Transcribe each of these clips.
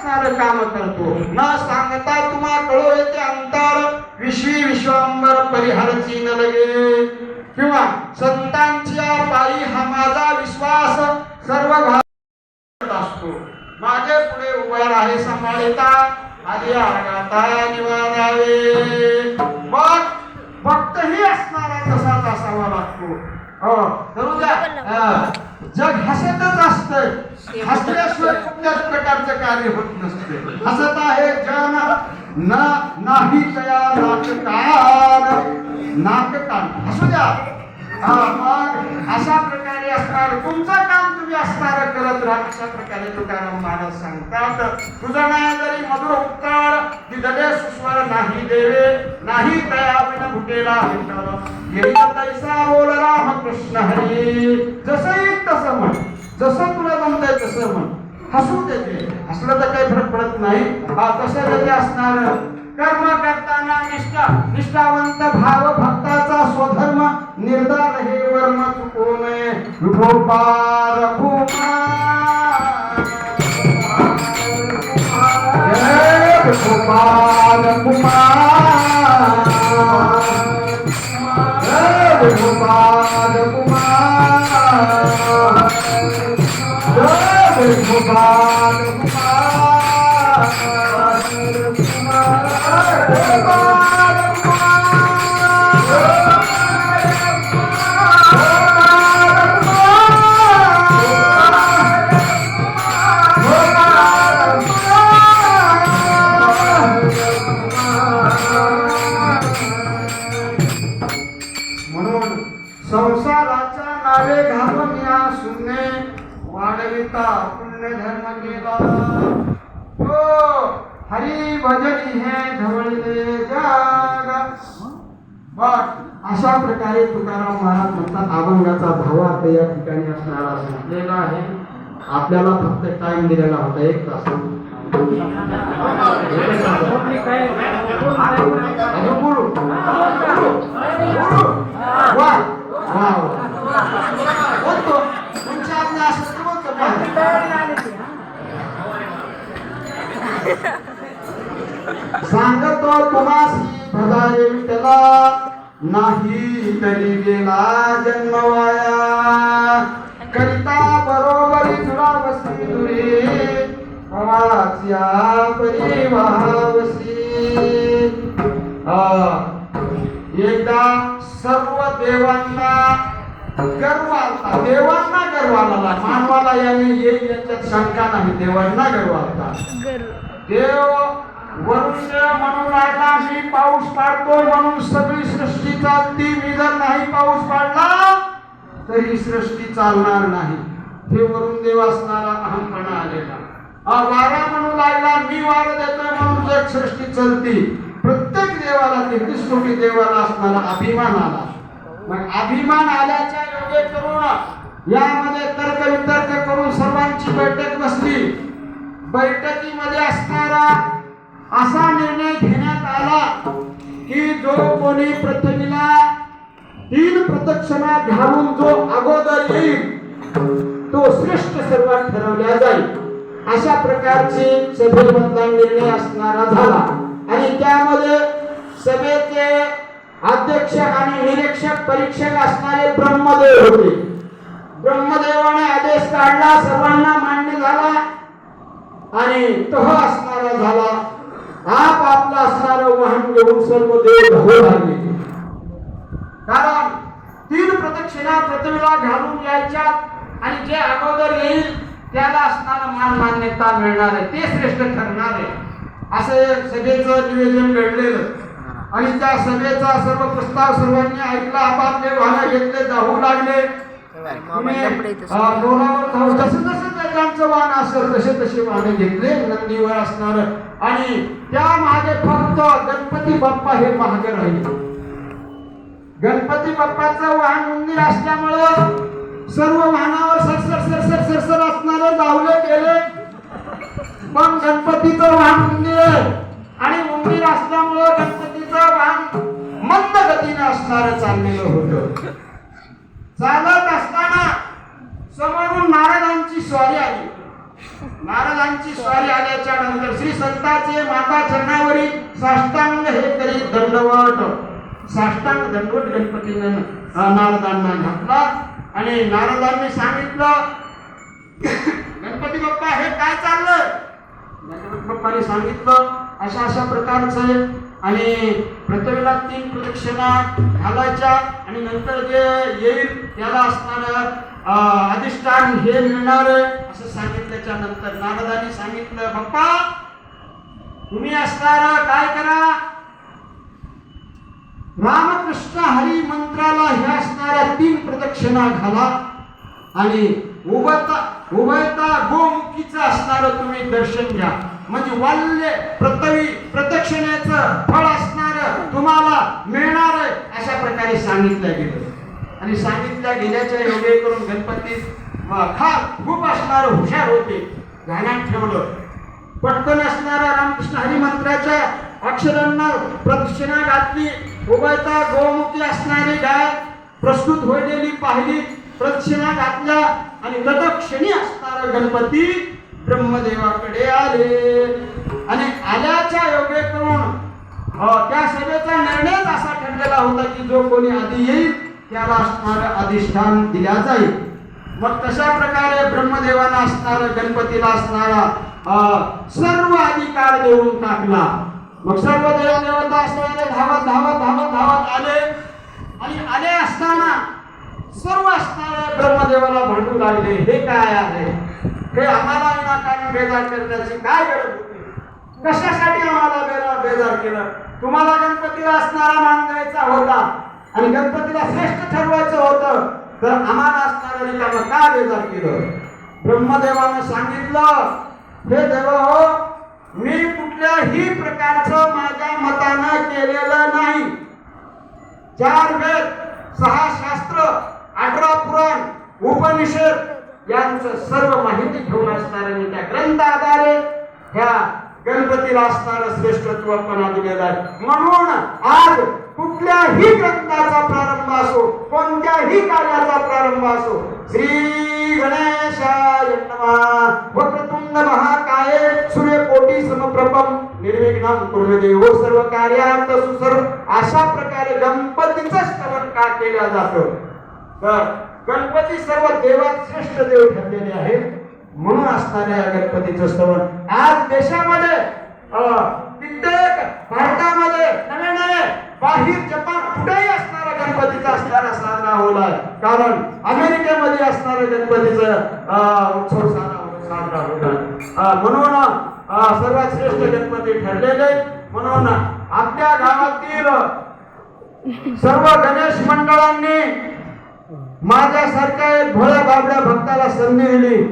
असणारं काम करतो. न सांगता तुम्हा कळो येते अंतर विश्वी विश्वांबर परिहारची न लगे. किंवा संतांच्या पायी हा माझा विश्वास सर्व घालत असतो. माझे पुढे उभा राहे सांभाळता आधी आगाता निवारावे. मग भक्तही असणारा तसाच असावा लागतो. धरू द्या, जग हसतच असतंय. हसल्याशिवाय कुठल्याच प्रकारचं कार्य होत नसते. हसत आहे जन नाही तया नाटकान हसू द्या. मग अशा प्रकारे असणार तुमचं काम तुम्ही असणार करत राहा. अशा प्रकारे तुकाराम महाराज सांगतात. तुझं नाव जरी मधुर उत्तर दिदले सुस्वर नाही देवे नाही तया विन भुकेला हिंडल येई तैसा बोल रामकृष्ण हरी. जसं येईल तसं म्हण, जसं तुला जमतंय तसं म्हण. हसू देते, हसलं तर काही फरक पडत नाही. तसं त्याचे असणार कर्म करताना निष्ठावंत भाव भक्ताचा स्वधर्म निर्धार हे वर्म चुकू नये. विठोपार कुमार जय विठोपार कुमार जय विठोपार कुमार जय विठोपार कुमार. संसाराच्या नावे घालून या शून्य वाढविता पुण्य धर्म केला. हो हरी भजनी हे ढवळले जग. बघ अशा प्रकारे तुकाराम महाराज म्हणतात. अभंगाचा भावार्थ या ठिकाणी असणारा सांगलेला आहे. आपल्याला फक्त टाइम दिलेला होता 1 तास. सांगतो तुम्हासी भजारे विठला नाही तरी गेला जन्म वाया. करिता बरोबरी जुळावसी दुरी प्रवाच्या परिवावसी. एकदा सर्व देवांना गर्व आला. देवांना गर्व आला. मानवाला येईल याच्यात शंका नाही. देवांना गर्व आला. देव वरुण म्हणून राहिला मी पाऊस पाडतो म्हणून सगळी सृष्टी चालती. मी जर नाही पाऊस पाडला तर ही सृष्टी चालणार नाही. हे वरुण देव असणारा अहंपणा आलेला. वारा म्हणून लागला मी वारा देतोय म्हणून जग सृष्टी चलती. प्रत्येक देवाला 33 कोटी देवाला असणारा अभिमान आला. मग अभिमान आल्याच्या योगे करून यामध्ये तर्क वितर्क करून सर्वांची बैठक बसली. बैठकीमध्ये असणारा असा निर्णय घेण्यात आला की जो कोणी पृथ्वीला 3 प्रदक्षिणा घालून जो अगोदर येईल तो श्रेष्ठ सर्वात ठरवला जाईल. अशा प्रकारची सभेमधला निर्णय असणारा झाला. आणि त्यामध्ये सभेचे अध्यक्ष आणि निरीक्षक परीक्षक असणारे ब्रह्मदेव होते. ब्रह्मदेवाने आदेश काढला. सर्वांना मान्य झाला आणि तह असणारा झाला. आप आपला असणारं वाहन घेऊन सर्व देव धावू लागले. कारण 3 प्रदक्षिणा पृथ्वीला घालून यायच्या आणि जे अगोदर येईल त्याला असणारा मान मान्यता मिळणार आहे. ते श्रेष्ठ ठरणार आहे. असं सभेचं निवेदन घडलेलं. आणि त्या सभेचा सर्व प्रस्ताव सर्वांनी ऐकला. आपापले वाहन घेतले, धावू लागले. जसं जसं त्याचं वाहन असेल तसे तसे वाहन घेतले नंदीवर असणार. आणि त्या मागे फक्त गणपती बाप्पा हे मागे राहिले. गणपती बाप्पाचं वाहन उंदीर असल्यामुळं सर्व वाहनावर सरसर सरसर सरसर असणारे धावले गेले. पण गणपतीचं वाहन उंदीर आणि उंदीर असल्यामुळं गणपतीचं वाहन मंद गतीने असणारं चाललेलं होतं. चालत असताना समोरून महाराजांची स्वारी आली. नारदांची स्वारी आल्याच्या नंतर श्री संतांचे माता चरणावरील साष्टांग हे करी दंडवट, साष्टांग दंडवट गणपतीने नारदांना घातला आणि नारदांनी सांगितलं गणपती बाप्पा हे काय चाललंय. गणपती बाप्पाने सांगितलं अशा अशा प्रकारचं आहे आणि पृथ्वीला 3 प्रदक्षिणा घालायच्या आणि नंतर जे येईल त्याला असणारं अधिष्ठान हे मिळणार असं सांगितल्याच्या नंतर नारदांनी सांगितलं बाप्पा तुम्ही असणार काय करा, रामकृष्ण हरी मंत्राला ह्या असणाऱ्या 3 प्रदक्षिणा घाला आणि उभयता गोमुखीचं असणारं तुम्ही दर्शन घ्या. म्हणजे वाल्य पृथ्वी प्रदक्षिणेचं फळ असणारं तुम्हाला मिळणार आहे अशा प्रकारे सांगितलं गेलं. आणि सांगितल्या गेल्याच्या योगे करून गणपती खूप असणारं हुशार होते, ध्यानात ठेवलं. पटकन असणाऱ्या रामकृष्ण हरी मंत्राच्या अक्षरांना प्रदक्षिणा घातली. उभयता गोमुखी असणारी गाय प्रस्तुत होईलेली पाहिली, प्रदक्षिणा घातल्या आणि तत्क्षणी असणारा गणपती ब्रह्मदेवाकडे आले आणि आल्याच्या योगे करून त्या सभेचा निर्णयच असा ठरलेला होता की जो कोणी आधी येईल त्याला असणारं अधिष्ठान दिल्या जाईल. मग तशा प्रकारे ब्रह्मदेवाला असणारा गणपतीला असणारा सर्व अधिकार देऊन टाकला. मग सर्व देवदेवता असणारे धावत धावत धावत धावत आले आणि आले असताना सर्व असणारे ब्रह्मदेवाला भांडू लागले, हे काय आहे, हे आम्हाला विनाकारण बेजार करण्याची काय गरज होती, कशासाठी आम्हाला बेजार केलं. तुम्हाला गणपतीला असणारा मान द्यायचा होता आणि गणपतीला श्रेष्ठ ठरवायचं होतं तर आम्हाला असणाऱ्या रिकामं का बेजार केलं. ब्रह्मदेवानं सांगितलं हे देव हो, मी कुठल्याही प्रकारचं माझ्या मतानं केलेलं नाही. 4 वेद, 6 शास्त्र, 18 पुराण, उपनिषद यांचं सर्व माहिती घेऊन असणारे मी त्या ग्रंथ आधारे ह्या गणपतीला असणारं श्रेष्ठत्व पण दिलेलं आहे. म्हणून आज कुठल्याही ग्रंथाचा प्रारंभ असो, कोणत्याही कार्याचा प्रारंभ असो, श्री गणेशाय नमः वक्रतुंड महाकाय सूर्यकोटी समप्रभं निर्विघ्नं कुरु देवो सर्व कार्यार्थ सुसर्व अशा प्रकारे गणपतीचं स्तवन का केलं जातं. तर गणपती सर्व देवात श्रेष्ठ देव ठरलेले आहेत म्हणून असणाऱ्या गणपतीचं स्तवन आज देशामध्ये कित्येक भारतामध्ये नवे नवे बाहेर जपान कुठेही असणारा गणपतीचा असणारा साजरा होलाय. कारण अमेरिकेमध्ये असणारा गणपतीचा उत्सव साजरा होणार. म्हणून सर्वात श्रेष्ठ गणपती ठरलेले. म्हणून आपल्या गावातील सर्व गणेश मंडळांनी माझ्यासारख्या एक भोळ्या बाबड्या भक्ताला संधी दिली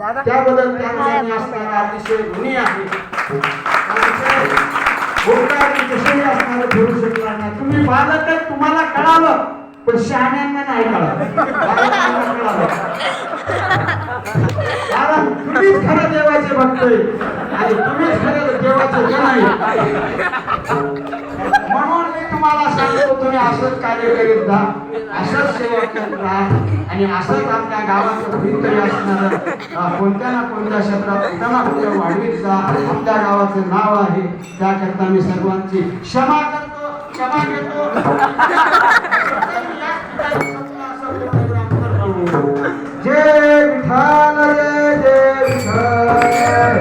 त्याबद्दल त्यांनी असणारा अतिशय ऋणी आहे. ठेवू शकला नाही. तुम्ही बालक तुम्हाला कळालं पण शहाण्यांना नाही कळालं. कारण तुम्हीच खरं देवाचे भक्त आणि तुम्हीच खरं देवाचे जन आहे. म्हणून मी तुम्हाला सांगतो तुम्ही असंच कार्य करीत जा, असंच सेवा करत राहा आणि असंच आपल्या गावाचं भवितव्य असणार कोणत्या ना कोणत्या क्षेत्रात कुठं ना कुठं वाढवीत जा. आपल्या गावाचं नाव आहे त्याकरता मी सर्वांची क्षमा करतो, क्षमा घेतो. जय विठ्ठल रे जय विठ्ठल.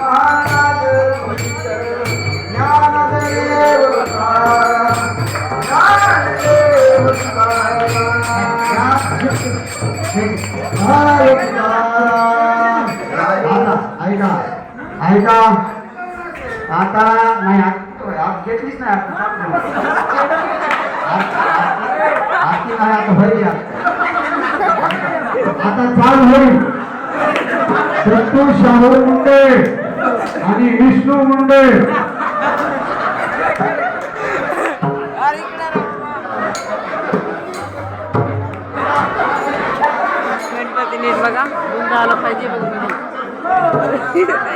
महाराज का आता नाही आप घेतलीच नाही आरती नाही आता होईल आता चालू होईल दत्तू शाहू मुंडे आणि विष्णू मुंडे गणपती नीट बघा गुंड आला पाहिजे इकडे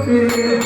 Happy